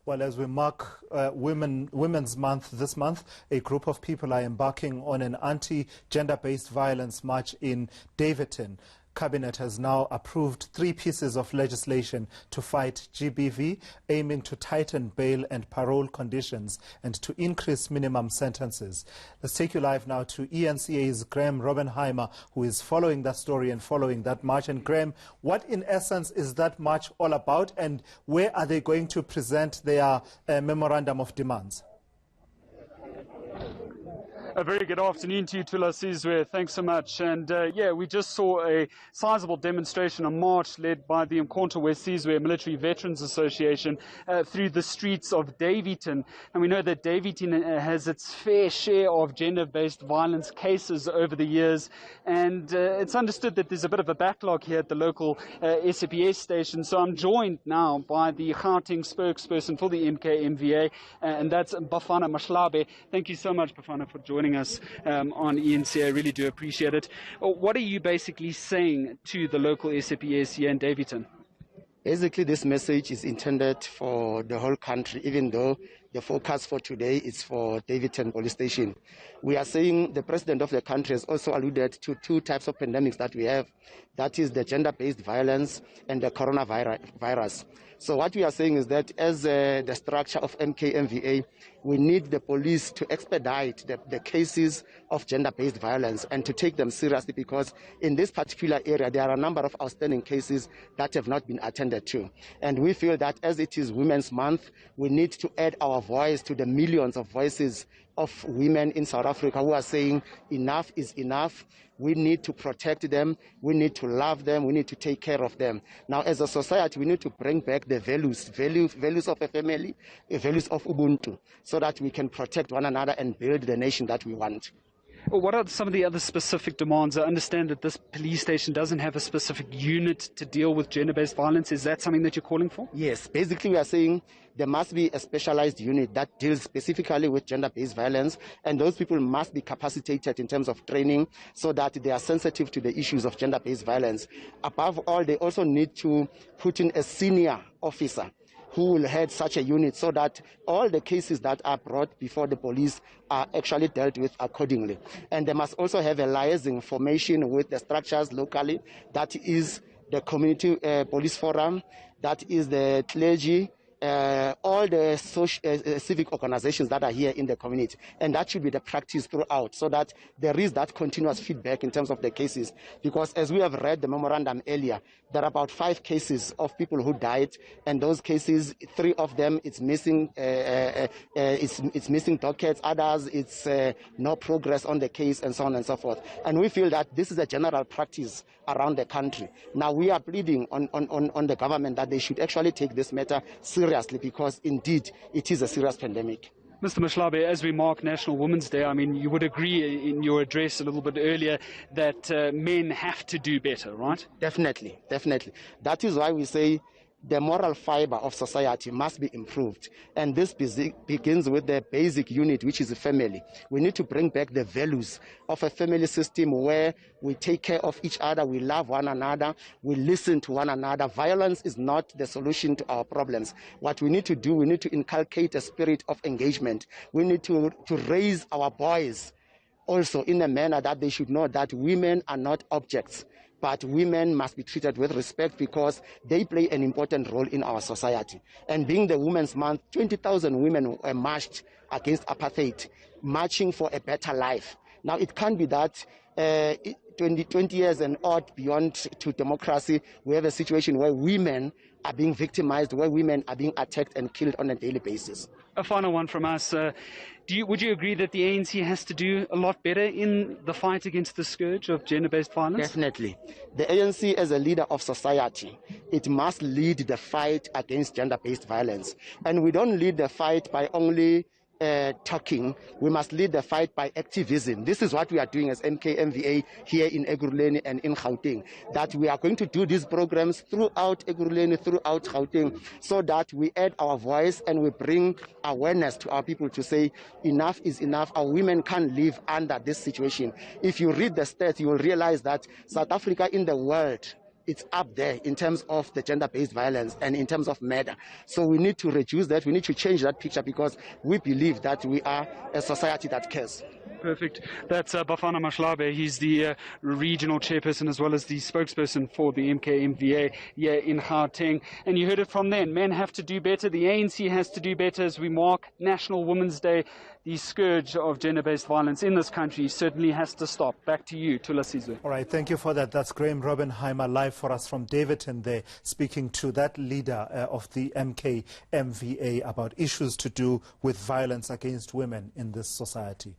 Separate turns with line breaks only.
Well, as we mark Women's Month this month, a group of people are embarking on an anti-gender-based violence march in Davidton. Cabinet has now approved 3 pieces of legislation to fight GBV, aiming to tighten bail and parole conditions and to increase minimum sentences. Let's take you live now to eNCA's Graeme Raubenheimer, who is following that story and following that march. And Graeme, what in essence is that march all about, and where are they going to present their memorandum of demands?
A very good afternoon to you, Tula Sizwe. Thanks so much. And we just saw a sizable demonstration, a march led by the Umkhonto weSizwe Military Veterans Association through the streets of Davidton. And we know that Davidton has its fair share of gender-based violence cases over the years. And it's understood that there's a bit of a backlog here at the local SAPS station. So I'm joined now by the Gauteng spokesperson for the eNCA MVA, and that's Bafana Mashlabe. Thank you so much, Bafana, for joining us on eNCA. I really do appreciate it. What are you basically saying to the local SAPS here in Davidton?
Basically, this message is intended for the whole country, even though the focus for today is for Davidton Police Station. We are saying the president of the country has also alluded to 2 types of pandemics that we have. That is the gender-based violence and the coronavirus. So what we are saying is that as the structure of MKMVA, we need the police to expedite the cases of gender-based violence and to take them seriously, because in this particular area, there are a number of outstanding cases that have not been attended to. And we feel that as it is Women's Month, we need to add our voice to the millions of voices of women in South Africa who are saying enough is enough. We need to protect them. We need to love them. We need to take care of them. Now, as a society, we need to bring back the values of a family, values of Ubuntu, so that we can protect one another and build the nation that we want.
Well, what are some of the other specific demands? I understand that this police station doesn't have a specific unit to deal with gender-based violence. Is that something that you're calling for?
Yes. Basically, we are saying there must be a specialized unit that deals specifically with gender-based violence, and those people must be capacitated in terms of training so that they are sensitive to the issues of gender-based violence. Above all, they also need to put in a senior officer who will head such a unit so that all the cases that are brought before the police are actually dealt with accordingly. And they must also have a liaising formation with the structures locally. That is the community police forum, that is the clergy, all the civic organizations that are here in the community. And that should be the practice throughout, so that there is that continuous feedback in terms of the cases. Because as we have read the memorandum earlier, there are about 5 cases of people who died, and those cases, 3 of them, it's missing missing dockets, others, it's no progress on the case, and so on and so forth. And we feel that this is a general practice around the country. Now we are pleading on the government that they should actually take this matter seriously, because indeed it is a serious pandemic.
Mr. Mashlabe, as we mark National Women's Day, I mean, you would agree in your address a little bit earlier that men have to do better, right?
Definitely, definitely. That is why we say the moral fiber of society must be improved. And this begins with the basic unit, which is a family. We need to bring back the values of a family system where we take care of each other, we love one another, we listen to one another. Violence is not the solution to our problems. What we need to do, we need to inculcate a spirit of engagement. We need to raise our boys also in a manner that they should know that women are not objects, but women must be treated with respect, because they play an important role in our society. And being the Women's Month, 20,000 women were marched against apartheid, marching for a better life. Now, it can't be that 20 years and odd beyond to democracy, we have a situation where women are being victimized, where women are being attacked and killed on a daily basis.
A final one from us. Would you agree that the ANC has to do a lot better in the fight against the scourge of gender-based violence?
Definitely. The ANC, as a leader of society, it must lead the fight against gender-based violence. And we don't lead the fight by only talking. We must lead the fight by activism. This is what we are doing as MKMVA here in Ekurhuleni and in Gauteng, that we are going to do these programs throughout Ekurhuleni, throughout Gauteng, so that we add our voice and we bring awareness to our people to say enough is enough. Our women can't live under this situation. If you read the stats, you will realize that South Africa in the world it's up there in terms of the gender-based violence and in terms of murder. So we need to reduce that. We need to change that picture because we believe that we are a society that cares.
Perfect. That's Bafana Mashlabe. He's the regional chairperson as well as the spokesperson for the MK-MVA here in Gauteng. And you heard it from them. Men have to do better. The ANC has to do better as we mark National Women's Day. The scourge of gender-based violence in this country certainly has to stop. Back to you, Tula Sizwe.
All right, thank you for that. That's Graeme Raubenheimer live for us from Davidton there, speaking to that leader of the MK-MVA about issues to do with violence against women in this society.